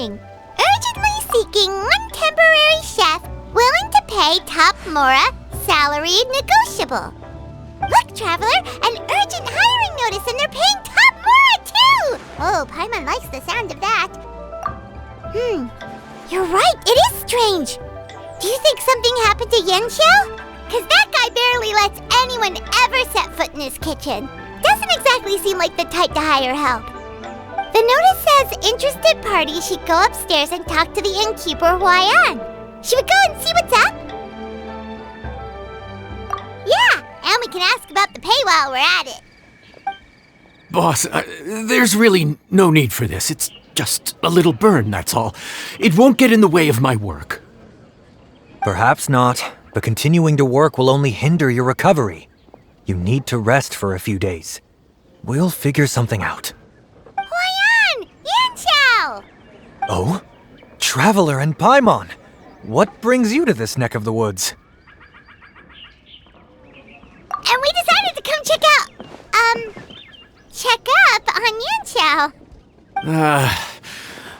warning. Urgently seeking one temporary chef willing to pay top Mora, salary negotiable. Look, Traveler, an urgent hiring notice and they're paying top Mora too! Oh, Paimon likes the sound of that. You're right, it is strange. Do you think something happened to Yanxiao? Cause that guy barely lets anyone ever set foot in his kitchen. Doesn't exactly seem like the type to hire help. The notice says interested parties should go upstairs and talk to the innkeeper Huayan. Should we go and see what's up? Yeah, and we can ask about the pay while we're at it. Boss, there's really no need for this. It's just a little burn, that's all. It won't get in the way of my work. Perhaps not, but continuing to work will only hinder your recovery. You need to rest for a few days. We'll figure something out. Huayan! Yanxiao! Oh? Traveler and Paimon! What brings you to this neck of the woods? And we decided to come check up on Yanxiao.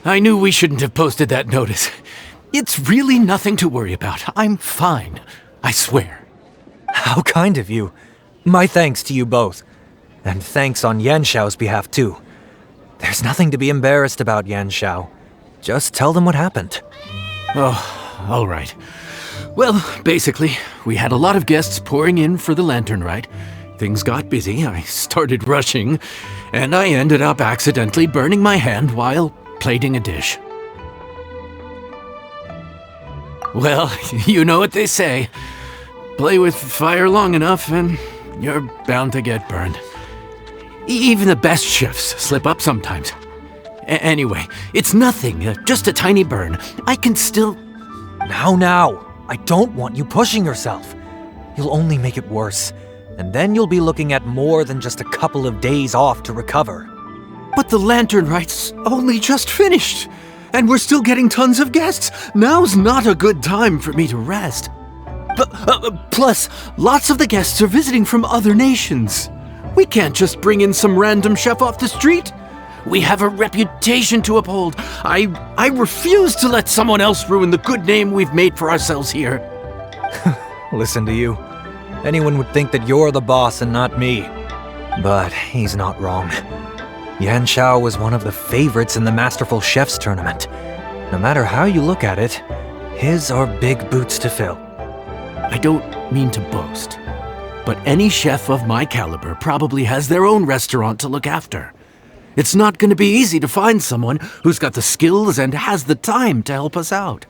I knew we shouldn't have posted that notice. It's really nothing to worry about. I'm fine. I swear. How kind of you. My thanks to you both. And thanks on Yanxiao's behalf too. There's nothing to be embarrassed about, Yanxiao. Just tell them what happened. Oh, all right. Well, basically, we had a lot of guests pouring in for the lantern rite. Things got busy, I started rushing, and I ended up accidentally burning my hand while plating a dish. Well, you know what they say. Play with fire long enough and you're bound to get burned. Even the best chefs slip up sometimes. Anyway, it's nothing, just a tiny burn. I can still... Now, I don't want you pushing yourself. You'll only make it worse, and then you'll be looking at more than just a couple of days off to recover. But the lantern rite's only just finished, and we're still getting tons of guests. Now's not a good time for me to rest. Plus, lots of the guests are visiting from other nations. We can't just bring in some random chef off the street. We have a reputation to uphold. I refuse to let someone else ruin the good name we've made for ourselves here. Listen to you. Anyone would think that you're the boss and not me. But he's not wrong. Yanxiao was one of the favorites in the Masterful Chefs tournament. No matter how you look at it, his are big boots to fill. I don't mean to boast, but any chef of my caliber probably has their own restaurant to look after. It's not going to be easy to find someone who's got the skills and has the time to help us out.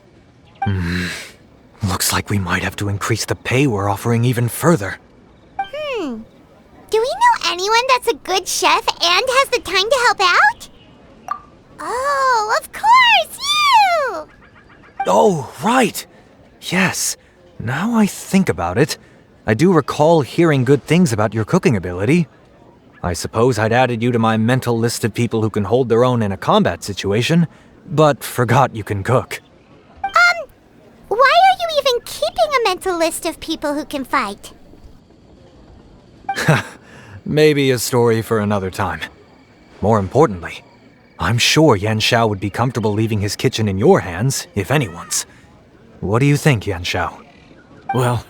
Looks like we might have to increase the pay we're offering even further. Do we know anyone that's a good chef and has the time to help out? Oh, of course, you! Oh, right. Yes. Now I think about it, I do recall hearing good things about your cooking ability. I suppose I'd added you to my mental list of people who can hold their own in a combat situation, but forgot you can cook. Why are you even keeping a mental list of people who can fight? Maybe a story for another time. More importantly, I'm sure Yanxiao would be comfortable leaving his kitchen in your hands, if anyone's. What do you think, Yanxiao? Well,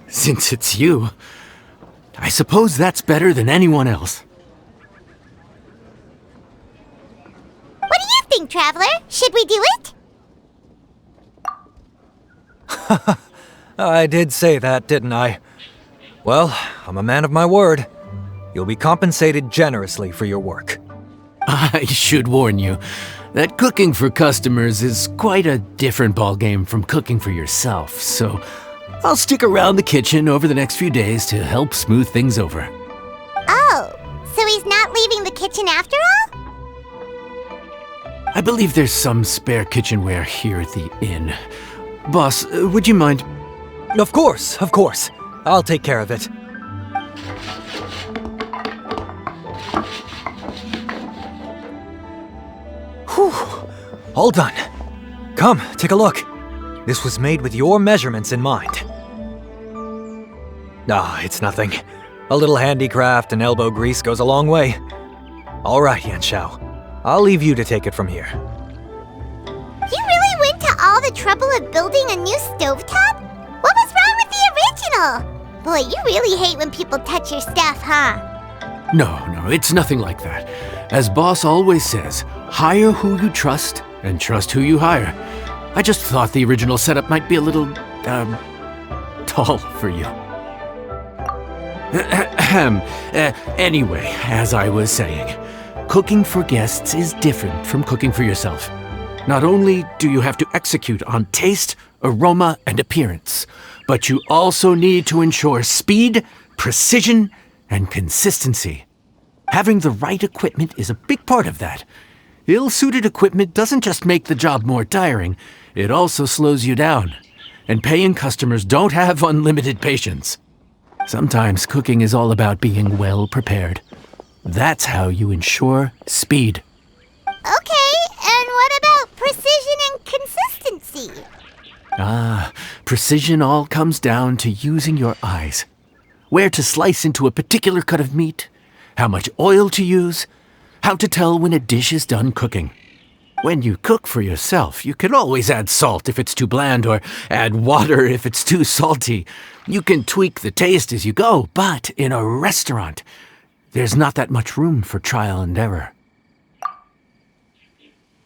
since it's you, I suppose that's better than anyone else. What do you think, Traveler? Should we do it? I did say that, didn't I? Well, I'm a man of my word. You'll be compensated generously for your work. I should warn you that cooking for customers is quite a different ballgame from cooking for yourself, so I'll stick around the kitchen over the next few days to help smooth things over. Oh, so he's not leaving the kitchen after all? I believe there's some spare kitchenware here at the inn. Boss, would you mind? Of course. I'll take care of it. Whew. All done. Come, take a look. This was made with your measurements in mind. It's nothing. A little handicraft and elbow grease goes a long way. All right, Yanxiao. I'll leave you to take it from here. the trouble of building a new stovetop? What was wrong with the original? Boy, you really hate when people touch your stuff, huh? No, it's nothing like that. As Boss always says, hire who you trust and trust who you hire. I just thought the original setup might be a little, tall for you. Anyway, as I was saying, cooking for guests is different from cooking for yourself. Not only do you have to execute on taste, aroma, and appearance, but you also need to ensure speed, precision, and consistency. Having the right equipment is a big part of that. Ill-suited equipment doesn't just make the job more tiring, it also slows you down. And paying customers don't have unlimited patience. Sometimes cooking is all about being well prepared. That's how you ensure speed. Okay, and what about precision and consistency? Precision all comes down to using your eyes. Where to slice into a particular cut of meat, how much oil to use, how to tell when a dish is done cooking. When you cook for yourself, you can always add salt if it's too bland or add water if it's too salty. You can tweak the taste as you go, but in a restaurant, there's not that much room for trial and error.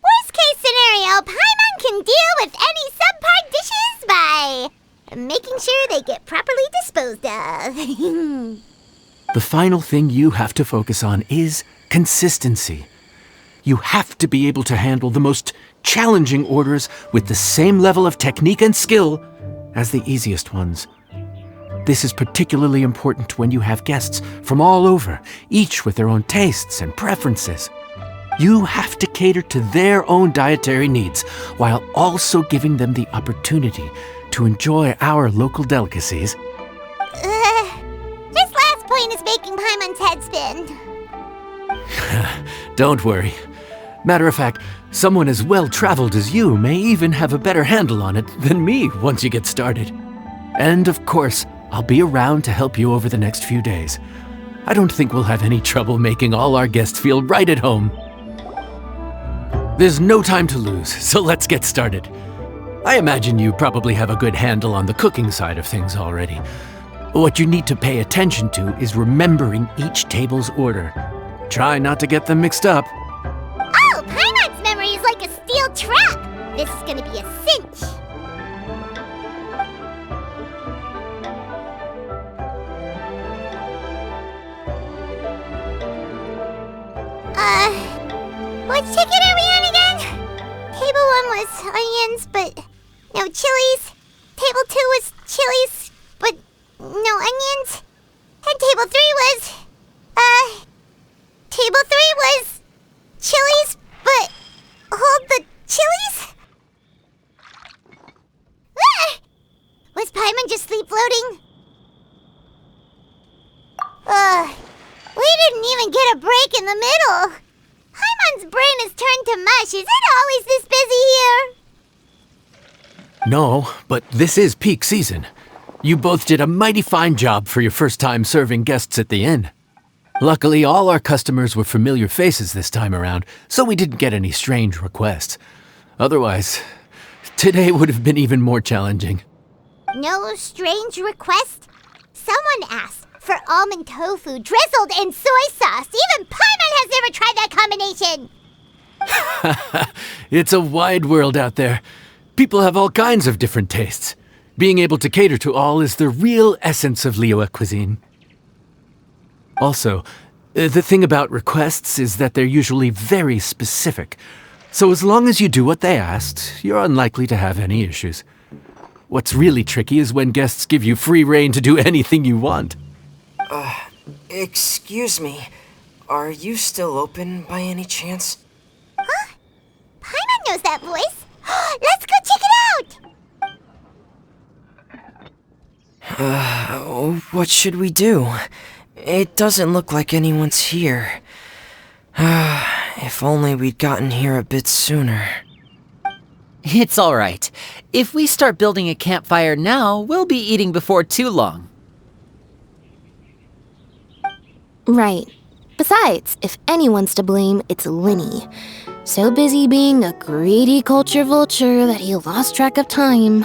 Worst case scenario, Paimon can deal with any subpar dishes by making sure they get properly disposed of. The final thing you have to focus on is consistency. You have to be able to handle the most challenging orders with the same level of technique and skill as the easiest ones. This is particularly important when you have guests from all over, each with their own tastes and preferences. You have to cater to their own dietary needs while also giving them the opportunity to enjoy our local delicacies. This last point is making Paimon's head spin. Don't worry. Matter of fact, someone as well-traveled as you may even have a better handle on it than me once you get started. And of course, I'll be around to help you over the next few days. I don't think we'll have any trouble making all our guests feel right at home. There's no time to lose, so let's get started. I imagine you probably have a good handle on the cooking side of things already. What you need to pay attention to is remembering each table's order. Try not to get them mixed up. Oh, Paimon's memory is like a steel trap! This is gonna be a cinch! Which ticket are we on again? Table 1 was onions, but no chilies. Table 2 was chilies, but no onions. And table 3 was, Table 3 was chilies, but hold the chilies? Ah! Was Paimon just sleep floating? We didn't even get a break in the middle. Paimon's brain has turned to mush. Is it always this busy here? No, but this is peak season. You both did a mighty fine job for your first time serving guests at the inn. Luckily, all our customers were familiar faces this time around, so we didn't get any strange requests. Otherwise, today would have been even more challenging. No strange request? Someone asked for almond tofu drizzled in soy sauce. Even Paimon has never tried that combination. It's a wide world out there. People have all kinds of different tastes. Being able to cater to all is the real essence of Liyue cuisine. Also, the thing about requests is that they're usually very specific. So as long as you do what they asked, you're unlikely to have any issues. What's really tricky is when guests give you free rein to do anything you want. Excuse me. Are you still open by any chance? Huh? Paimon knows that voice. Let's go check it out! What should we do? It doesn't look like anyone's here. If only we'd gotten here a bit sooner. It's all right. If we start building a campfire now, we'll be eating before too long. Right. Besides, if anyone's to blame, it's Linny. So busy being a greedy culture vulture that he lost track of time.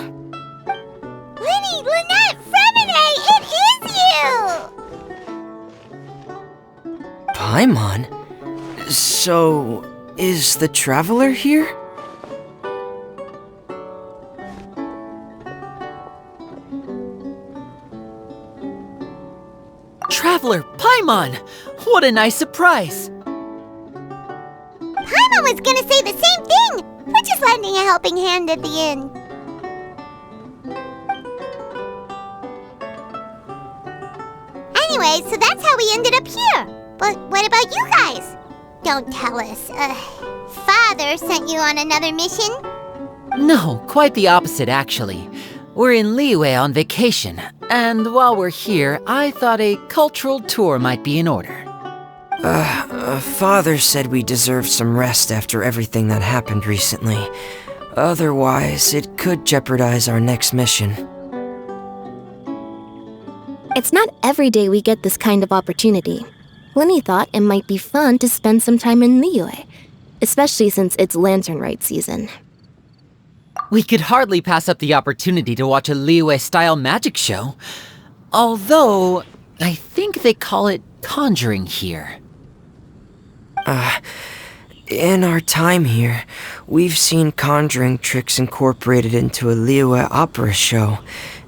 Linny, Lynette, Fremine, it is you! Paimon? So, is the Traveler here? Traveler, Paimon! What a nice surprise! Paimon was gonna say the same thing! We're just lending a helping hand at the inn. Anyway, so that's how we ended up here. But what about you guys? Don't tell us. Father sent you on another mission? No, quite the opposite, actually. We're in Liyue on vacation, and while we're here, I thought a cultural tour might be in order. Father said we deserve some rest after everything that happened recently. Otherwise, it could jeopardize our next mission. It's not every day we get this kind of opportunity. Linny thought it might be fun to spend some time in Liyue, especially since it's Lantern Rite season. We could hardly pass up the opportunity to watch a Liyue-style magic show. Although, I think they call it conjuring here. In our time here, we've seen conjuring tricks incorporated into a Liyue opera show,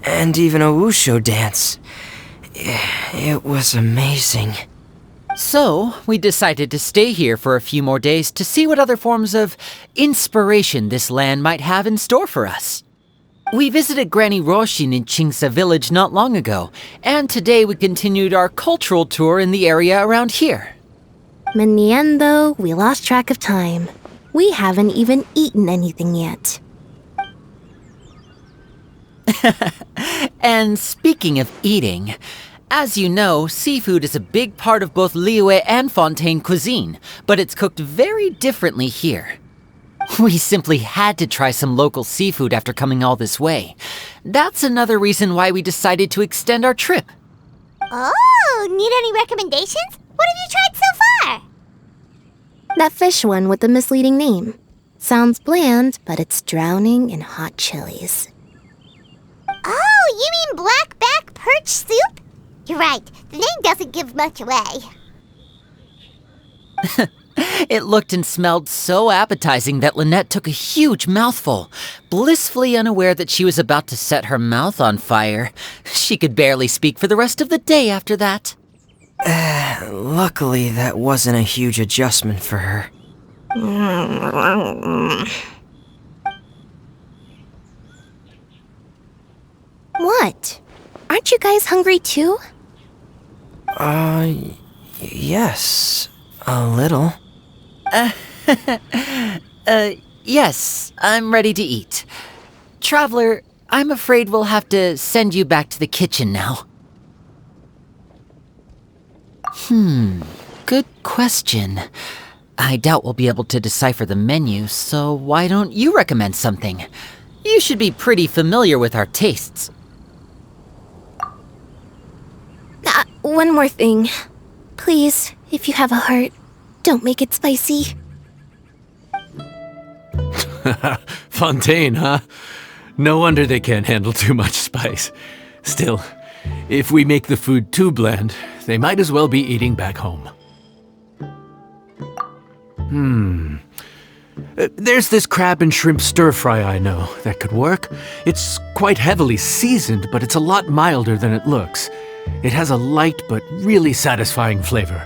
and even a wushu dance. It was amazing. So, we decided to stay here for a few more days to see what other forms of inspiration this land might have in store for us. We visited Granny Roshin in Chingsa village not long ago, and today we continued our cultural tour in the area around here. In the end, though, we lost track of time. We haven't even eaten anything yet. And speaking of eating, as you know, seafood is a big part of both Liyue and Fontaine cuisine, but it's cooked very differently here. We simply had to try some local seafood after coming all this way. That's another reason why we decided to extend our trip. Oh, need any recommendations? What have you tried so far? That fish one with the misleading name. Sounds bland, but it's drowning in hot chilies. Oh, you mean blackback perch soup? You're right, the name doesn't give much away. It looked and smelled so appetizing that Lynette took a huge mouthful, blissfully unaware that she was about to set her mouth on fire. She could barely speak for the rest of the day after that. Luckily, that wasn't a huge adjustment for her. What? Aren't you guys hungry too? Yes, a little. Yes, I'm ready to eat. Traveler, I'm afraid we'll have to send you back to the kitchen now. Good question. I doubt we'll be able to decipher the menu, so why don't you recommend something? You should be pretty familiar with our tastes. One more thing. Please, if you have a heart, don't make it spicy. Fontaine, huh? No wonder they can't handle too much spice. Still, if we make the food too bland, they might as well be eating back home. There's this crab and shrimp stir-fry I know that could work. It's quite heavily seasoned, but it's a lot milder than it looks. It has a light but really satisfying flavor.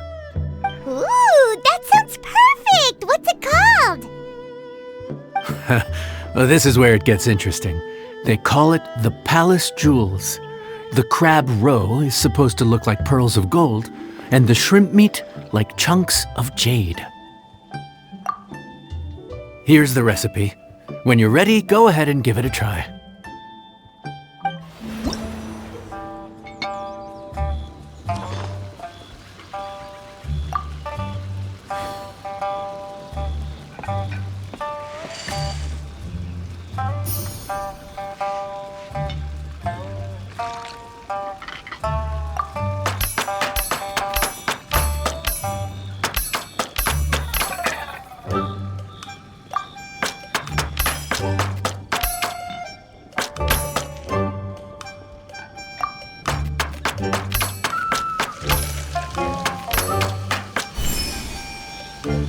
Ooh, that sounds perfect! What's it called? Well, this is where it gets interesting. They call it the Palace Jewels. The crab roe is supposed to look like pearls of gold, and the shrimp meat like chunks of jade. Here's the recipe. When you're ready, go ahead and give it a try. Sorry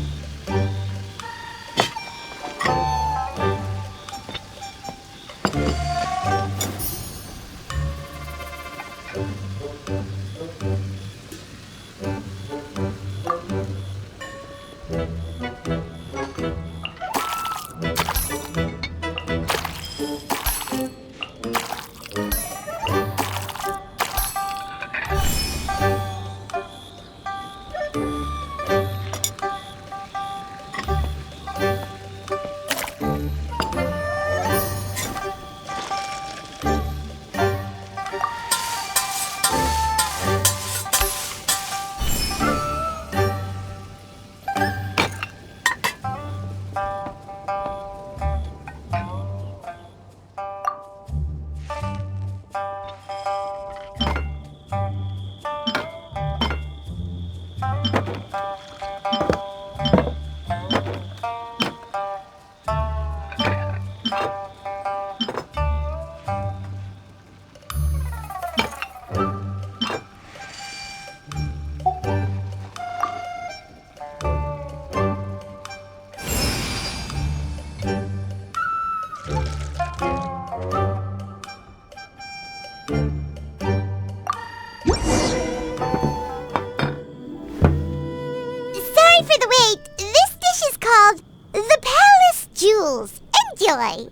for the wait. This dish is called the Palace Jewels. Enjoy.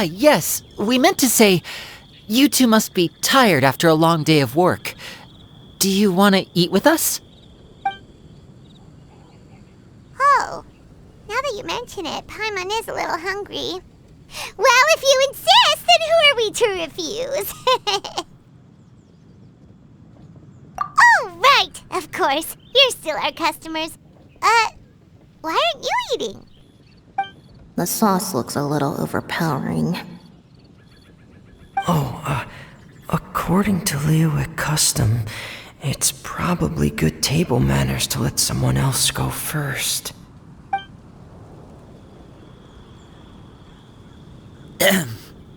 Yes. We meant to say, you two must be tired after a long day of work. Do you want to eat with us? Oh, now that you mention it, Paimon is a little hungry. Well, if you insist, then who are we to refuse? Oh, right, of course. You're still our customers. Why aren't you eating? The sauce looks a little overpowering. According to Liyue custom, it's probably good table manners to let someone else go first.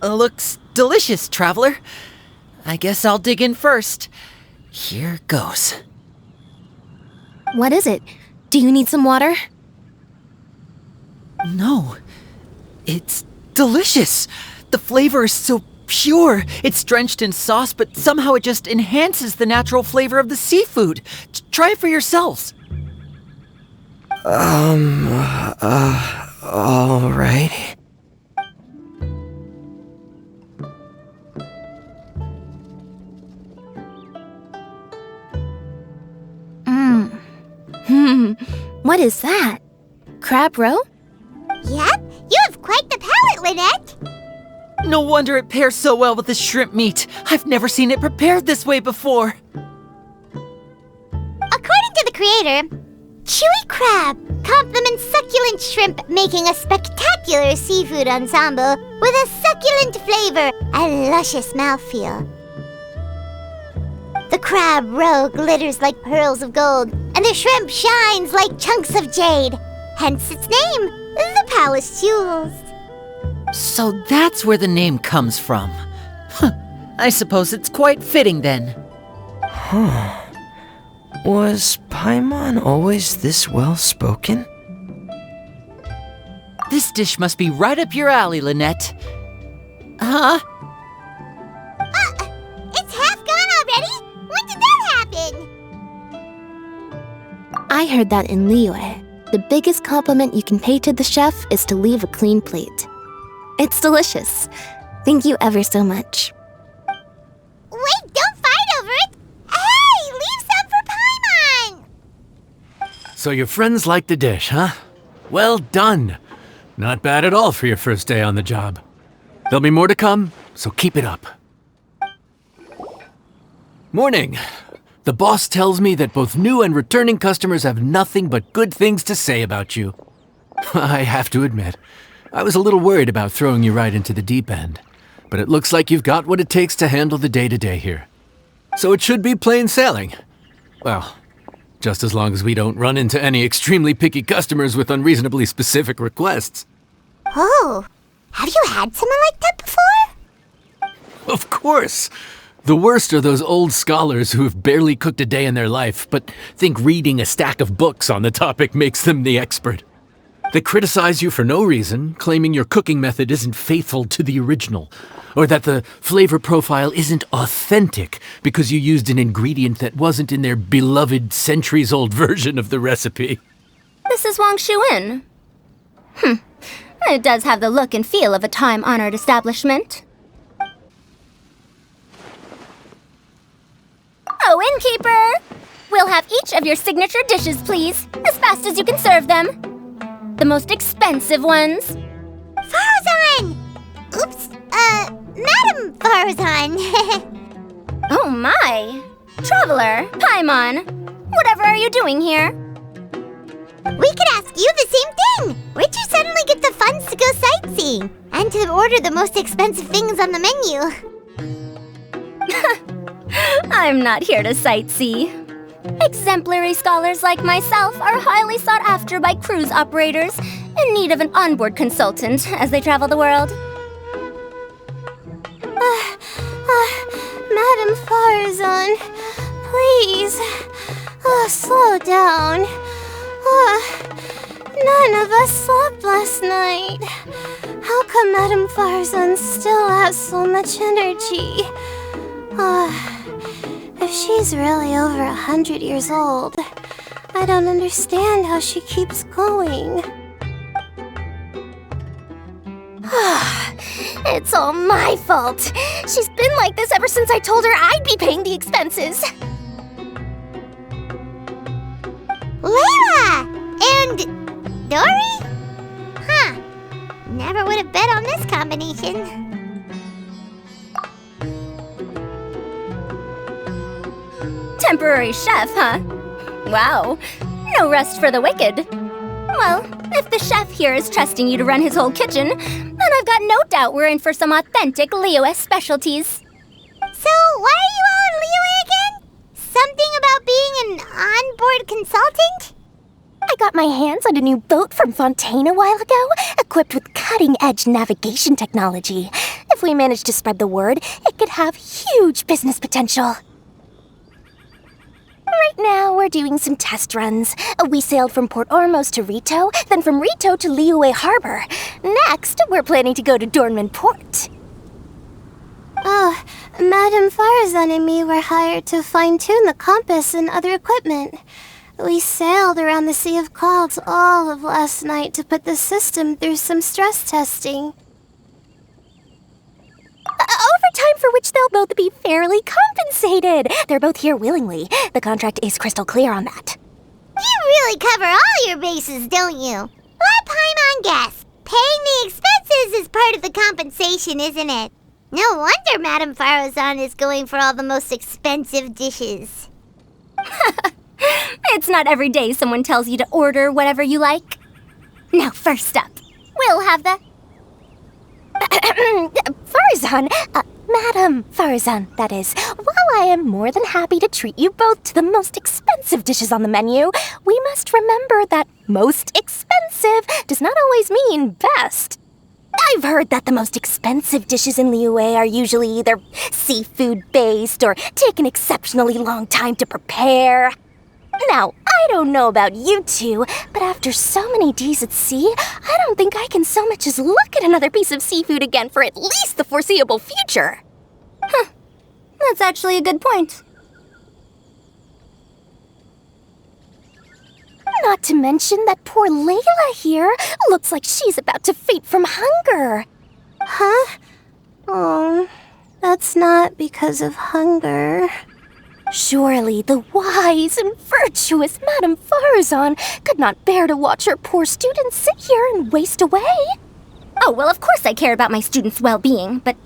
Looks delicious, traveler. I guess I'll dig in first. Here goes. What is it? Do you need some water? No. It's delicious. The flavor is so pure. It's drenched in sauce, but somehow it just enhances the natural flavor of the seafood. Try it for yourselves. All right. What is that? Crab roe? Yep, you have quite the palate, Lynette. No wonder it pairs so well with the shrimp meat. I've never seen it prepared this way before. According to the creator, chewy crab complements succulent shrimp, making a spectacular seafood ensemble with a succulent flavor and luscious mouthfeel. The crab roe glitters like pearls of gold, and the shrimp shines like chunks of jade. Hence its name, the Palace Jewels. So that's where the name comes from. Huh. I suppose it's quite fitting then. Was Paimon always this well-spoken? This dish must be right up your alley, Lynette. Huh? It's half gone already? When did that happen? I heard that in Liyue. The biggest compliment you can pay to the chef is to leave a clean plate. It's delicious. Thank you ever so much. Wait, don't fight over it! Hey, leave some for Paimon! So your friends like the dish, huh? Well done. Not bad at all for your first day on the job. There'll be more to come, so keep it up. Morning. The boss tells me that both new and returning customers have nothing but good things to say about you. I have to admit, I was a little worried about throwing you right into the deep end, but it looks like you've got what it takes to handle the day-to-day here. So it should be plain sailing. Well, just as long as we don't run into any extremely picky customers with unreasonably specific requests. Oh, have you had someone like that before? Of course! The worst are those old scholars who have barely cooked a day in their life, but think reading a stack of books on the topic makes them the expert. They criticize you for no reason, claiming your cooking method isn't faithful to the original, or that the flavor profile isn't authentic because you used an ingredient that wasn't in their beloved centuries-old version of the recipe. This is Wang Shuin. It does have the look and feel of a time-honored establishment. Oh, innkeeper! We'll have each of your signature dishes, please, as fast as you can serve them. The most expensive ones. Farazan! Oops, Madam Farazan. Oh my! Traveler, Paimon, whatever are you doing here? We could ask you the same thing! Where'd you suddenly get the funds to go sightseeing? And to order the most expensive things on the menu? I'm not here to sightsee. Exemplary scholars like myself are highly sought after by cruise operators in need of an onboard consultant as they travel the world. Madam Farazan, please, slow down. None of us slept last night. How come Madam Farazan still has so much energy? If she's really over 100 years old, I don't understand how she keeps going. It's all my fault. She's been like this ever since I told her I'd be paying the expenses. Layla! And Dory? Huh. Never would have bet on this combination. Temporary chef, huh? Wow. No rest for the wicked. Well, if the chef here is trusting you to run his whole kitchen, then I've got no doubt we're in for some authentic Liyue specialties. So, why are you all in Liyue again? Something about being an onboard consultant? I got my hands on a new boat from Fontaine a while ago, equipped with cutting-edge navigation technology. If we manage to spread the word, it could have huge business potential. Right now, we're doing some test runs. We sailed from Port Ormos to Rito, then from Rito to Liyue Harbor. Next, we're planning to go to Dornman Port. Oh, Madam Farazan and me were hired to fine-tune the compass and other equipment. We sailed around the Sea of Clouds all of last night to put the system through some stress testing. Overtime for which they'll both be fairly compensated. They're both here willingly. The contract is crystal clear on that. You really cover all your bases, don't you? Let Paimon guess. Paying the expenses is part of the compensation, isn't it? No wonder Madam Farazan is going for all the most expensive dishes. It's not every day someone tells you to order whatever you like. Now, first up, we'll have the... Farazan, Madam Farazan, that is. While I am more than happy to treat you both to the most expensive dishes on the menu, we must remember that most expensive does not always mean best. I've heard that the most expensive dishes in Liyue are usually either seafood-based or take an exceptionally long time to prepare. Now, I don't know about you two, but after so many days at sea, I don't think I can so much as look at another piece of seafood again for at least the foreseeable future. Huh. That's actually a good point. Not to mention that poor Layla here looks like she's about to faint from hunger. Huh? Oh, that's not because of hunger. Surely the wise and virtuous Madame Farazan could not bear to watch her poor students sit here and waste away. Oh, well, of course I care about my students' well-being, but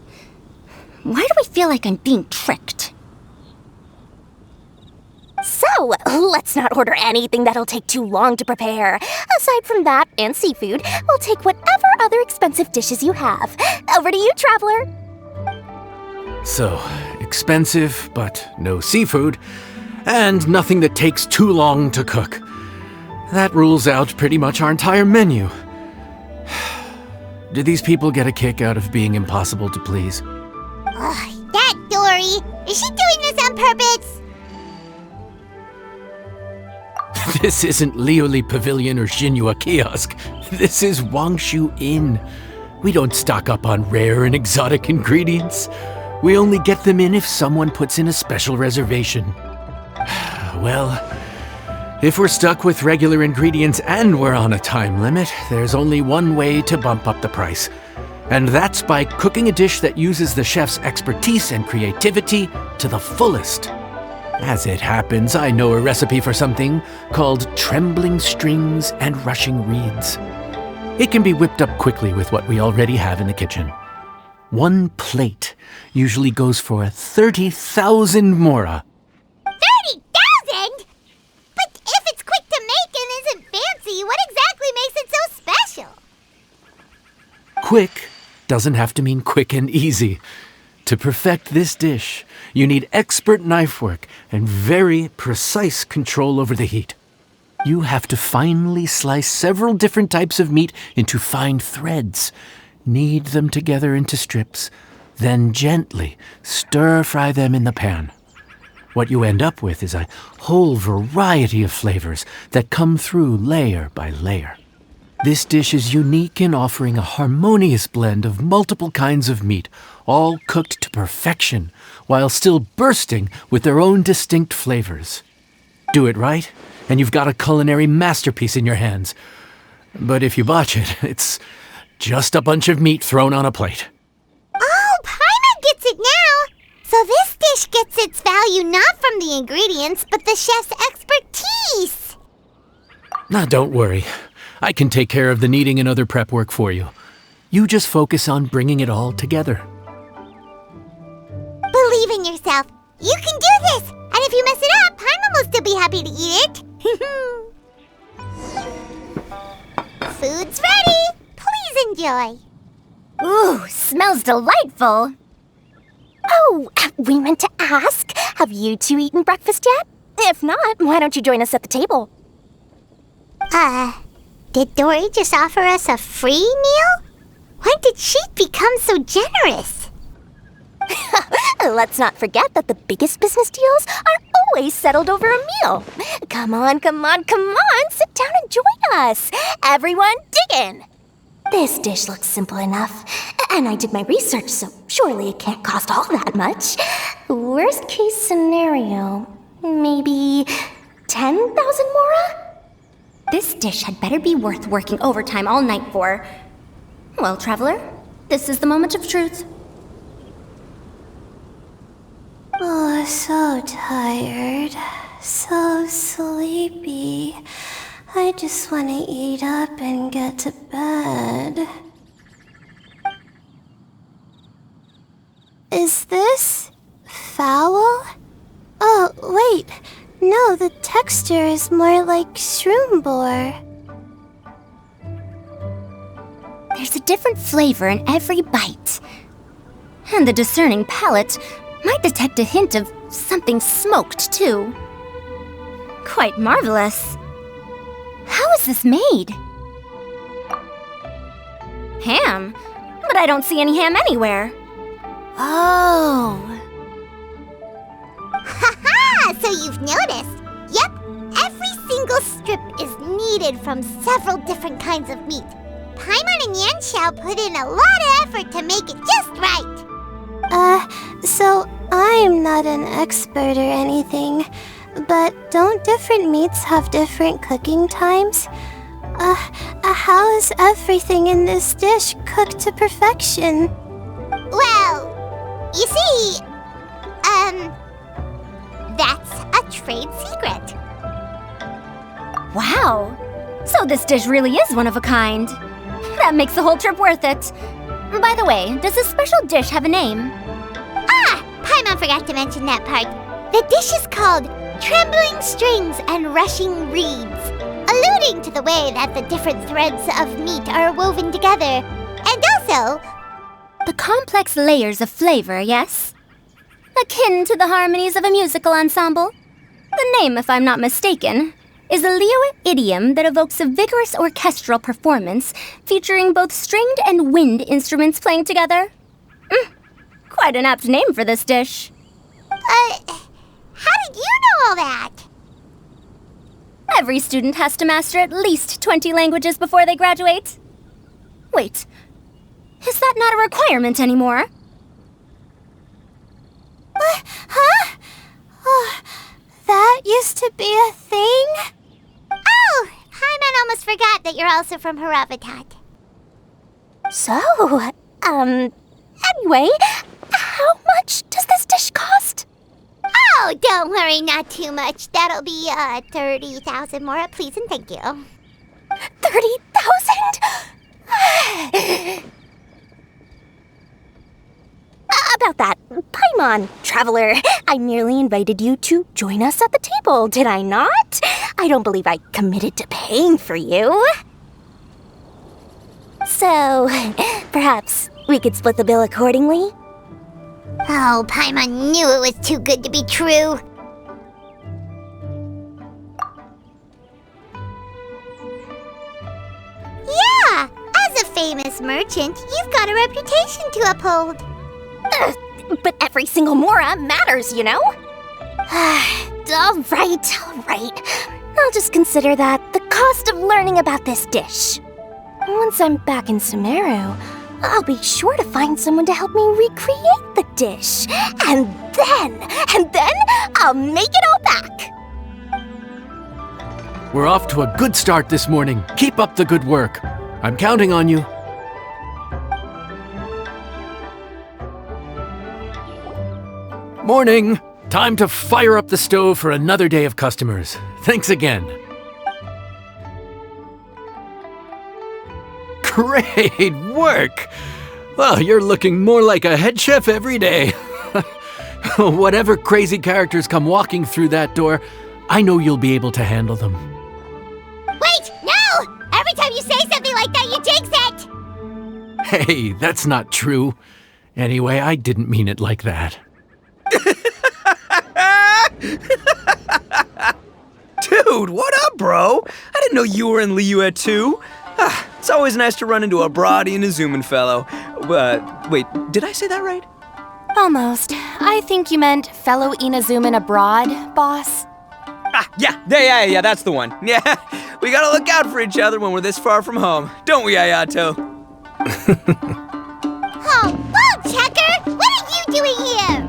why do I feel like I'm being tricked? So, let's not order anything that'll take too long to prepare. Aside from that and seafood, we'll take whatever other expensive dishes you have. Over to you, Traveler. So, expensive, but no seafood. And nothing that takes too long to cook. That rules out pretty much our entire menu. Do these people get a kick out of being impossible to please? Ugh, that Dory! Is she doing this on purpose? This isn't Liyue Pavilion or Xinhua Kiosk. This is Wangshu Inn. We don't stock up on rare and exotic ingredients. We only get them in if someone puts in a special reservation. Well, if we're stuck with regular ingredients and we're on a time limit, there's only one way to bump up the price. And that's by cooking a dish that uses the chef's expertise and creativity to the fullest. As it happens, I know a recipe for something called trembling strings and rushing reeds. It can be whipped up quickly with what we already have in the kitchen. One plate usually goes for 30,000 mora. 30,000? But if it's quick to make and isn't fancy, what exactly makes it so special? Quick doesn't have to mean quick and easy. To perfect this dish, you need expert knife work and very precise control over the heat. You have to finely slice several different types of meat into fine threads, knead them together into strips, then gently stir-fry them in the pan. What you end up with is a whole variety of flavors that come through layer by layer. This dish is unique in offering a harmonious blend of multiple kinds of meat, all cooked to perfection, while still bursting with their own distinct flavors. Do it right, and you've got a culinary masterpiece in your hands. But if you botch it, it's just a bunch of meat thrown on a plate. Oh, Paimon gets it now! So this dish gets its value not from the ingredients, but the chef's expertise! Now, don't worry. I can take care of the kneading and other prep work for you. You just focus on bringing it all together. Believe in yourself. You can do this! And if you mess it up, Paimon will still be happy to eat it. Food's ready! Please enjoy. Ooh, smells delightful. Oh, we meant to ask, have you two eaten breakfast yet? If not, why don't you join us at the table? Did Dory just offer us a free meal? When did she become so generous? Let's not forget that the biggest business deals are always settled over a meal. Come on, sit down and join us. Everyone, dig in. This dish looks simple enough, and I did my research, so surely it can't cost all that much. Worst case scenario, maybe 10,000 mora? This dish had better be worth working overtime all night for. Well, traveler, this is the moment of truth. Oh, so tired. So sleepy. I just want to eat up and get to bed. Is this foul? Oh, wait. No, the texture is more like shroom boar. There's a different flavor in every bite. And the discerning palate might detect a hint of something smoked, too. Quite marvelous. How is this made? Ham? But I don't see any ham anywhere. Oh. Haha! So you've noticed. Yep, every single strip is kneaded from several different kinds of meat. Paimon and Yanxiao put in a lot of effort to make it just right. So I'm not an expert or anything, but don't different meats have different cooking times? How is everything in this dish cooked to perfection? Well, you see, that's a trade secret. Wow. So this dish really is one of a kind. That makes the whole trip worth it. By the way, does this special dish have a name? Paimon forgot to mention that part. The dish is called Trembling Strings and Rushing Reeds, alluding to the way that the different threads of meat are woven together. And also, The complex layers of flavor, yes? Akin to the harmonies of a musical ensemble? The name, if I'm not mistaken, is a Liyue idiom that evokes a vigorous orchestral performance featuring both stringed and wind instruments playing together. Quite an apt name for this dish. How did you know all that? Every student has to master at least 20 languages before they graduate. Wait, is that not a requirement anymore? Huh? Oh, that used to be a thing? Oh, Paimon almost forgot that you're also from Haravatat. So, anyway, how much does this dish cost? Oh, don't worry, not too much. That'll be 30,000 more, please and thank you. 30,000? About that, Paimon, traveler, I merely invited you to join us at the table, did I not? I don't believe I committed to paying for you. So, perhaps we could split the bill accordingly? Oh, Paimon knew it was too good to be true. Yeah, as a famous merchant, you've got a reputation to uphold. But every single mora matters, you know? All right. I'll just consider that the cost of learning about this dish. Once I'm back in Sumeru, I'll be sure to find someone to help me recreate the dish. And then I'll make it all back. We're off to a good start this morning. Keep up the good work. I'm counting on you. Morning! Time to fire up the stove for another day of customers. Thanks again. Great work! Well, you're looking more like a head chef every day. Whatever crazy characters come walking through that door, I know you'll be able to handle them. Wait, no! Every time you say something like that, you jinx it! Hey, that's not true. Anyway, I didn't mean it like that. Dude, what up, bro? I didn't know you were in Liyue too. It's always nice to run into a Brody and a Zoomin fellow. Wait, did I say that right? Almost. I think you meant fellow Inazuman abroad, boss. Yeah, that's the one. Yeah, we gotta look out for each other when we're this far from home. Don't we, Ayato? Oh, whoa, Checker! What are you doing here?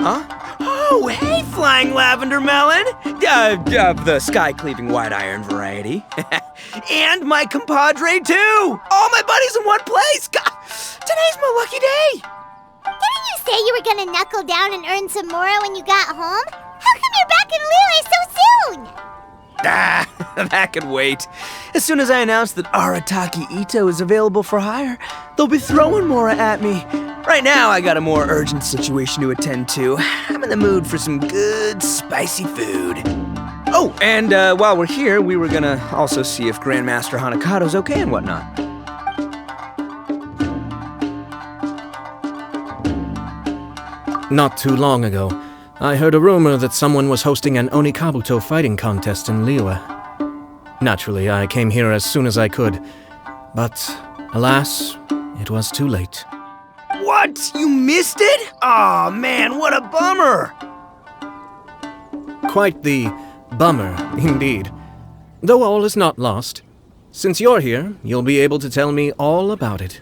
Huh? Oh, hey, Flying Lavender Melon! The sky-cleaving white iron variety. And my compadre, too! All my buddies in one place! God, today's my lucky day! Didn't you say you were gonna knuckle down and earn some more when you got home? How come you're back in Liyue so soon? That could wait. As soon as I announce that Arataki Ito is available for hire, they'll be throwing Mora at me. Right now, I got a more urgent situation to attend to. I'm in the mood for some good, spicy food. Oh, and while we're here, we were gonna also see if Grandmaster Hanakado's okay and whatnot. Not too long ago, I heard a rumor that someone was hosting an Onikabuto fighting contest in Liyue. Naturally, I came here as soon as I could, but alas, it was too late. What? You missed it? Aw, man, what a bummer! Quite the bummer, indeed. Though all is not lost. Since you're here, you'll be able to tell me all about it.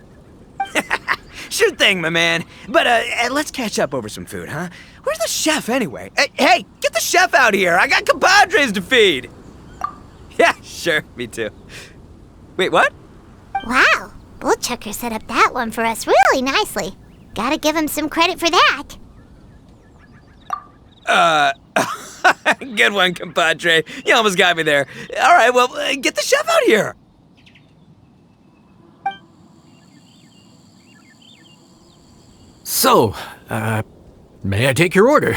Sure thing, my man. But let's catch up over some food, huh? Where's the chef, anyway? Hey, get the chef out here! I got compadres to feed! Yeah, sure, me too. Wait, what? Wow, Bullchucker set up that one for us really nicely. Gotta give him some credit for that. Good one, compadre. You almost got me there. All right, well, get the chef out here. So, may I take your order?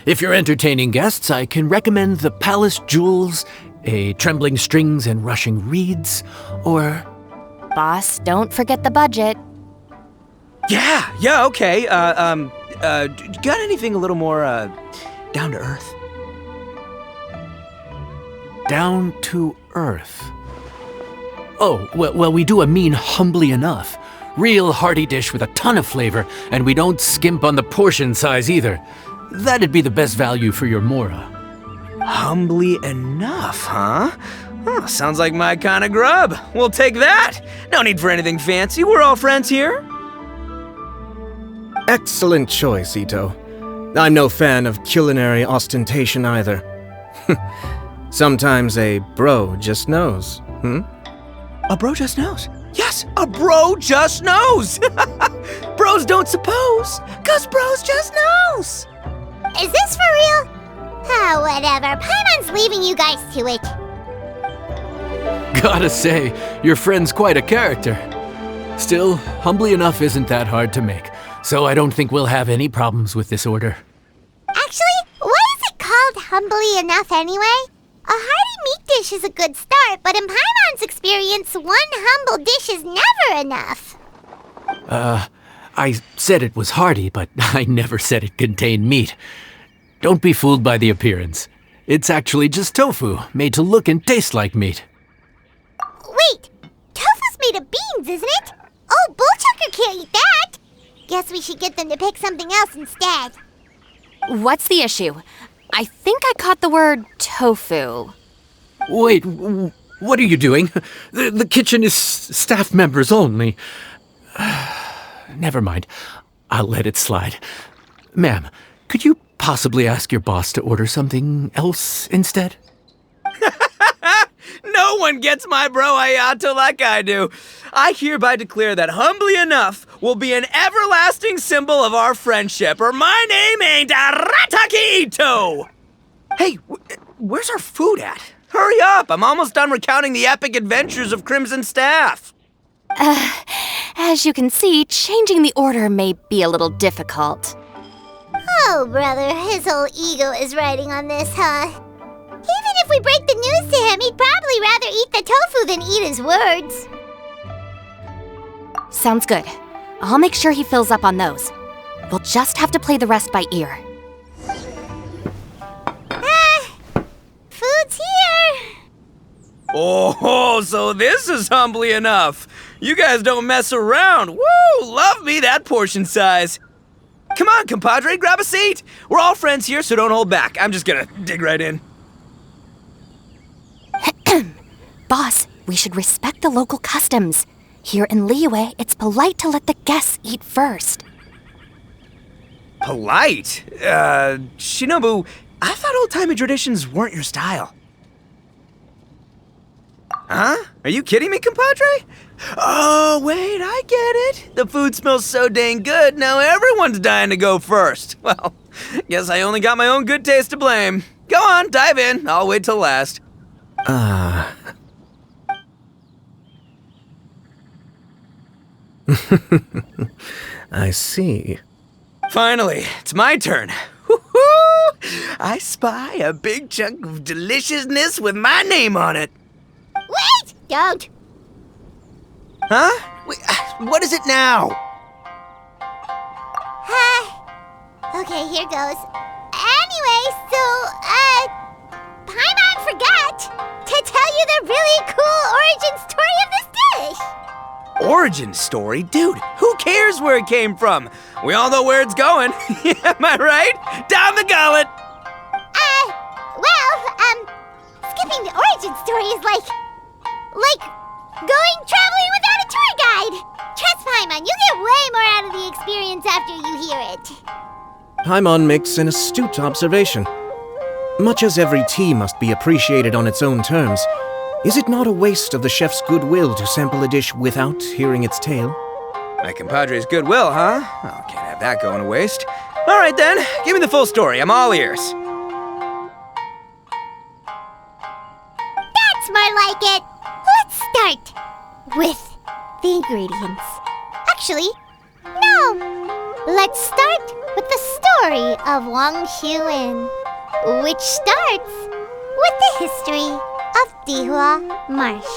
If you're entertaining guests, I can recommend the Palace Jewels, a Trembling Strings and Rushing Reeds, or... Boss, don't forget the budget. Yeah, okay. Got anything a little more, down to earth? Down to earth. Oh, well, we do a mean humbly enough. Real hearty dish with a ton of flavor, and we don't skimp on the portion size either. That'd be the best value for your Mora. Humbly enough, huh? Oh, sounds like my kind of grub. We'll take that. No need for anything fancy. We're all friends here. Excellent choice, Ito. I'm no fan of culinary ostentation either. Sometimes a bro just knows, A bro just knows. Yes, a bro just knows. Bros don't suppose, 'cause bros just knows. Is this for real? Ah, whatever. Paimon's leaving you guys to it. Gotta say, your friend's quite a character. Still, humbly enough isn't that hard to make, so I don't think we'll have any problems with this order. Actually, why is it called humbly enough anyway? A hearty meat dish is a good start, but in Paimon's experience, one humble dish is never enough. I said it was hearty, but I never said it contained meat. Don't be fooled by the appearance. It's actually just tofu, made to look and taste like meat. Wait, tofu's made of beans, isn't it? Oh, Bullchucker can't eat that! Guess we should get them to pick something else instead. What's the issue? I think I caught the word tofu. Wait, what are you doing? The kitchen is staff members only. Never mind. I'll let it slide. Ma'am, could you possibly ask your boss to order something else instead? No one gets my bro Ayato like I do. I hereby declare that humbly enough will be an everlasting symbol of our friendship, or my name ain't Arataki Ito! Hey, where's our food at? Hurry up, I'm almost done recounting the epic adventures of Crimson Staff. As you can see, changing the order may be a little difficult. Oh, brother, his whole ego is riding on this, huh? Even if we break the news to him, he'd probably rather eat the tofu than eat his words. Sounds good. I'll make sure he fills up on those. We'll just have to play the rest by ear. Food's here! Oh, so this is humbly enough. You guys don't mess around. Woo, love me that portion size. Come on, compadre, grab a seat. We're all friends here, so don't hold back. I'm just gonna dig right in. Boss, we should respect the local customs. Here in Liyue, it's polite to let the guests eat first. Polite? Shinobu, I thought old-timey traditions weren't your style. Huh? Are you kidding me, compadre? Oh, wait, I get it. The food smells so dang good, now everyone's dying to go first. Well, guess I only got my own good taste to blame. Go on, dive in. I'll wait till last. I see. Finally, it's my turn. Woo-hoo! I spy a big chunk of deliciousness with my name on it. Wait! Don't! Huh? Wait, what is it now? Okay, here goes. Anyway, so, Paimon forgot to tell you the really cool origin story of this dish! Origin story? Dude, who cares where it came from? We all know where it's going. Am I right? Down the gullet! Skipping the origin story is like going traveling without a tour guide! Trust Paimon, you get way more out of the experience after you hear it. Paimon makes an astute observation. Much as every tea must be appreciated on its own terms, is it not a waste of the chef's goodwill to sample a dish without hearing its tale? My compadre's goodwill, huh? Oh, can't have that going to waste. All right then, give me the full story. I'm all ears. That's more like it. Let's start with the ingredients. Actually, no. Let's start with the story of Wang Xuan, which starts with the history of Dihua Marsh.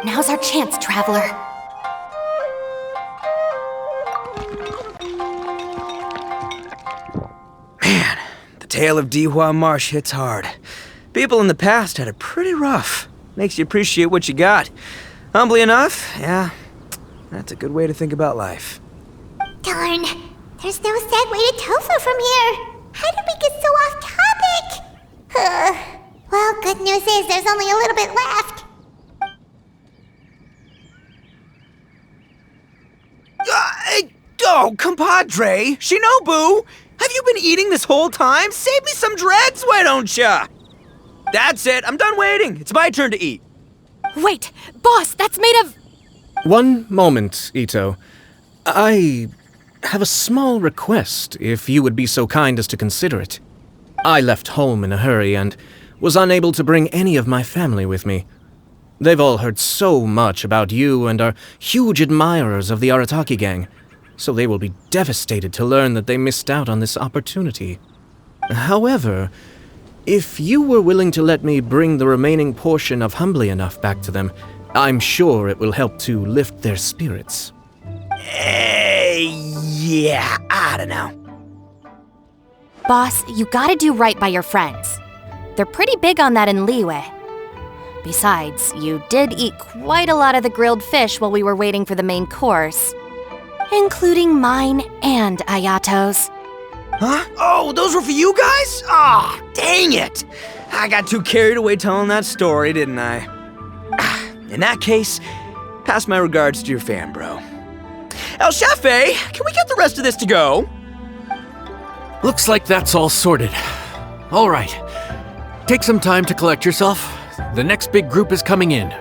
Now's our chance, traveler. Man, the tale of Dihua Marsh hits hard. People in the past had it pretty rough. Makes you appreciate what you got. Humbly enough, yeah, that's a good way to think about life. Darn, there's no segue to tofu from here. How did we get so off topic? Well, good news is there's only a little bit left. Oh, compadre! Shinobu! Have you been eating this whole time? Save me some dregs, why don't ya? That's it, I'm done waiting. It's my turn to eat. Wait, boss, that's made of... One moment, Ito. I have a small request, if you would be so kind as to consider it. I left home in a hurry and was unable to bring any of my family with me. They've all heard so much about you and are huge admirers of the Arataki gang, so they will be devastated to learn that they missed out on this opportunity. However, if you were willing to let me bring the remaining portion of Humbly Enough back to them, I'm sure it will help to lift their spirits. Yeah, I don't know. Boss, you gotta do right by your friends. They're pretty big on that in Liyue. Besides, you did eat quite a lot of the grilled fish while we were waiting for the main course. Including mine and Ayato's. Huh? Oh, those were for you guys? Ah, dang it! I got too carried away telling that story, didn't I? In that case, pass my regards to your fan, bro. El Chefe, can we get the rest of this to go? Looks like that's all sorted. All right. Take some time to collect yourself. The next big group is coming in.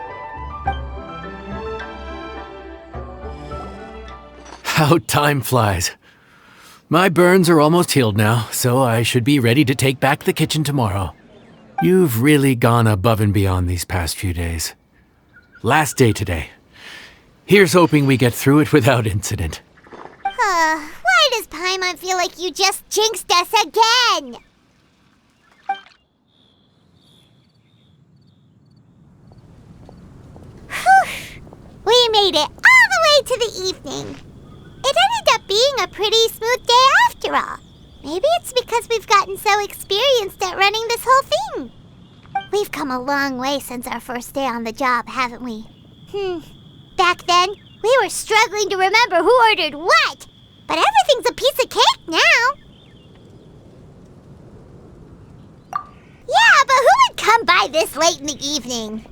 How time flies. My burns are almost healed now, so I should be ready to take back the kitchen tomorrow. You've really gone above and beyond these past few days. Last day today. Here's hoping we get through it without incident. Why does Paimon feel like you just jinxed us again? We made it all the way to the evening. It ended up being a pretty smooth day after all. Maybe it's because we've gotten so experienced at running this whole thing. We've come a long way since our first day on the job, haven't we? Back then, we were struggling to remember who ordered what. But everything's a piece of cake now. Yeah, but who would come by this late in the evening?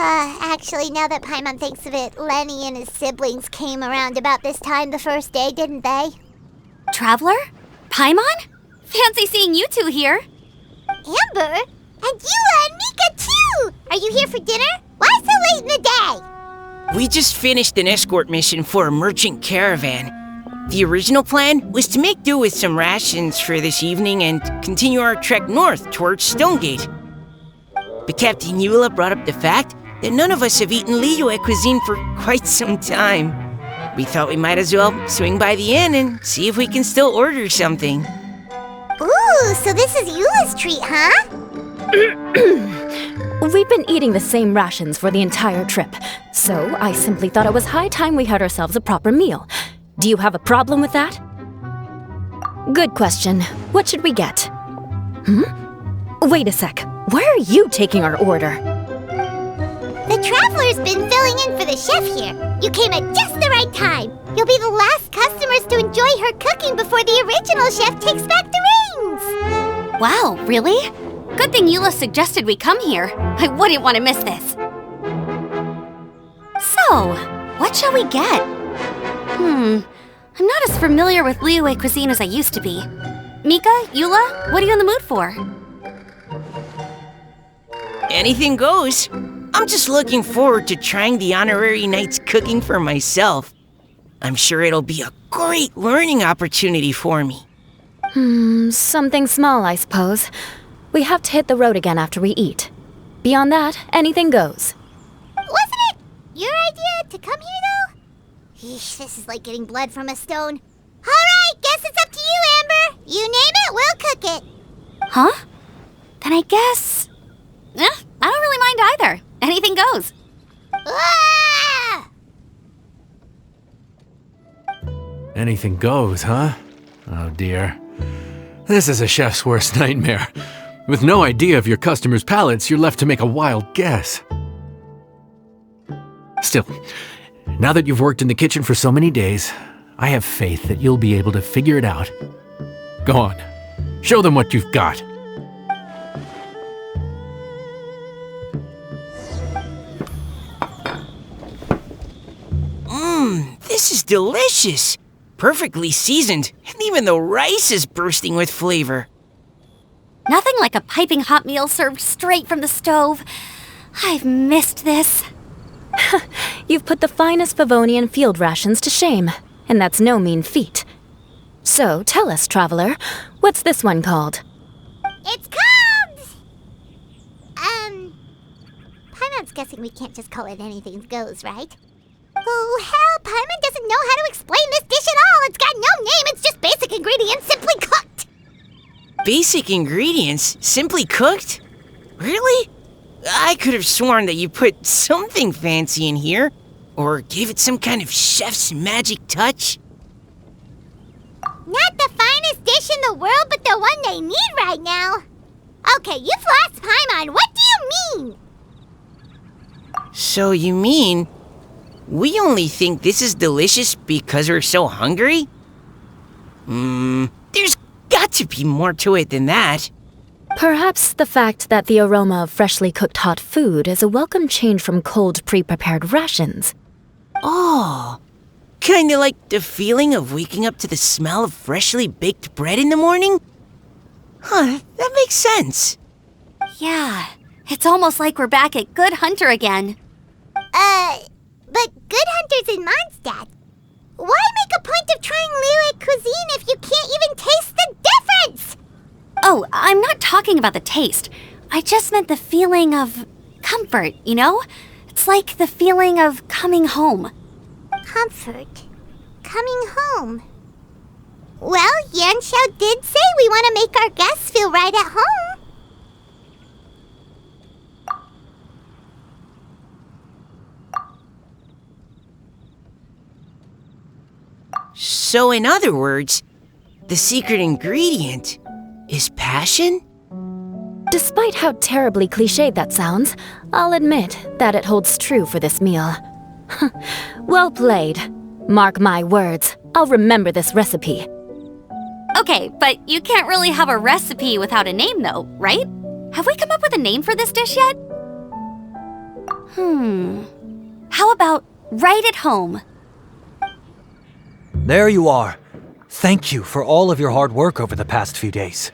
Actually, now that Paimon thinks of it, Lenny and his siblings came around about this time the first day, didn't they? Traveler? Paimon? Fancy seeing you two here. Amber? And Eula and Mika too! Are you here for dinner? Why so late in the day? We just finished an escort mission for a merchant caravan. The original plan was to make do with some rations for this evening and continue our trek north towards Stonegate. But Captain Eula brought up the fact that none of us have eaten Liyue cuisine for quite some time. We thought we might as well swing by the inn and see if we can still order something. Ooh, so this is Eula's treat, huh? We've been eating the same rations for the entire trip, so I simply thought it was high time we had ourselves a proper meal. Do you have a problem with that? Good question. What should we get? Wait a sec. Why are you taking our order? The Traveler's been filling in for the chef here. You came at just the right time. You'll be the last customers to enjoy her cooking before the original chef takes back the reins. Wow, really? Good thing Eula suggested we come here. I wouldn't want to miss this. So, what shall we get? I'm not as familiar with Liyue cuisine as I used to be. Mika, Eula, what are you in the mood for? Anything goes. I'm just looking forward to trying the honorary knight's cooking for myself. I'm sure it'll be a great learning opportunity for me. Something small, I suppose. We have to hit the road again after we eat. Beyond that, anything goes. Wasn't it your idea to come here, though? Eesh, this is like getting blood from a stone. All right, guess it's up to you, Amber. You name it, we'll cook it. Huh? Then I guess... I don't really mind either. Anything goes. Ah! Anything goes, huh? Oh dear. This is a chef's worst nightmare. With no idea of your customers' palates, you're left to make a wild guess. Still, now that you've worked in the kitchen for so many days, I have faith that you'll be able to figure it out. Go on, show them what you've got. This is delicious. Perfectly seasoned, and even the rice is bursting with flavor. Nothing like a piping hot meal served straight from the stove. I've missed this. You've put the finest Favonian field rations to shame, and that's no mean feat. So, tell us, traveler, what's this one called? It's called... Paimon's guessing we can't just call it anything goes, right? Oh, hell, Paimon doesn't know how to explain this dish at all. It's got no name, it's just basic ingredients simply cooked. Basic ingredients? Simply cooked? Really? I could have sworn that you put something fancy in here, or gave it some kind of chef's magic touch. Not the finest dish in the world, but the one they need right now. Okay, you've lost Paimon. What do you mean? So you mean we only think this is delicious because we're so hungry? There's got to be more to it than that. Perhaps the fact that the aroma of freshly cooked hot food is a welcome change from cold, pre-prepared rations. Oh, kinda like the feeling of waking up to the smell of freshly baked bread in the morning? Huh, that makes sense. Yeah, it's almost like we're back at Good Hunter again. But Good Hunter's in Mondstadt. Why make a point of trying Liyue cuisine if you can't even taste the difference? Oh, I'm not talking about the taste. I just meant the feeling of comfort, you know? It's like the feeling of coming home. Comfort. Coming home. Well, Yanxiao did say we want to make our guests feel right at home. So in other words, the secret ingredient is passion? Despite how terribly cliched that sounds, I'll admit that it holds true for this meal. Well played. Mark my words, I'll remember this recipe. Okay, but you can't really have a recipe without a name though, right? Have we come up with a name for this dish yet? How about right at home? There you are. Thank you for all of your hard work over the past few days.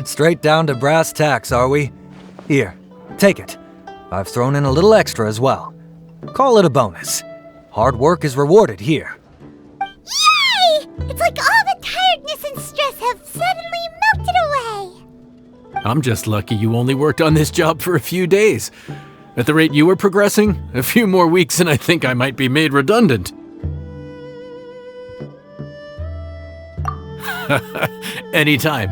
Straight down to brass tacks, are we? Here, take it. I've thrown in a little extra as well. Call it a bonus. Hard work is rewarded here. Yay! It's like all the tiredness and stress have suddenly melted away. I'm just lucky you only worked on this job for a few days. At the rate you were progressing, a few more weeks and I think I might be made redundant. Anytime.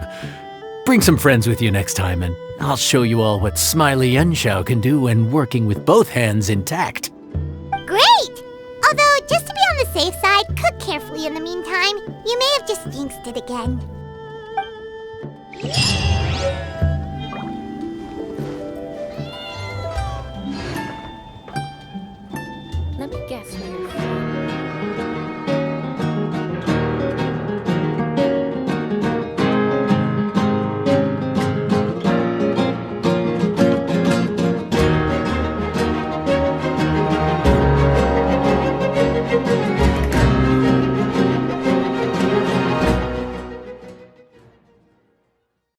Bring some friends with you next time and I'll show you all what Smiley Yanxiao can do when working with both hands intact. Great! Although, just to be on the safe side, cook carefully in the meantime. You may have just jinxed it again.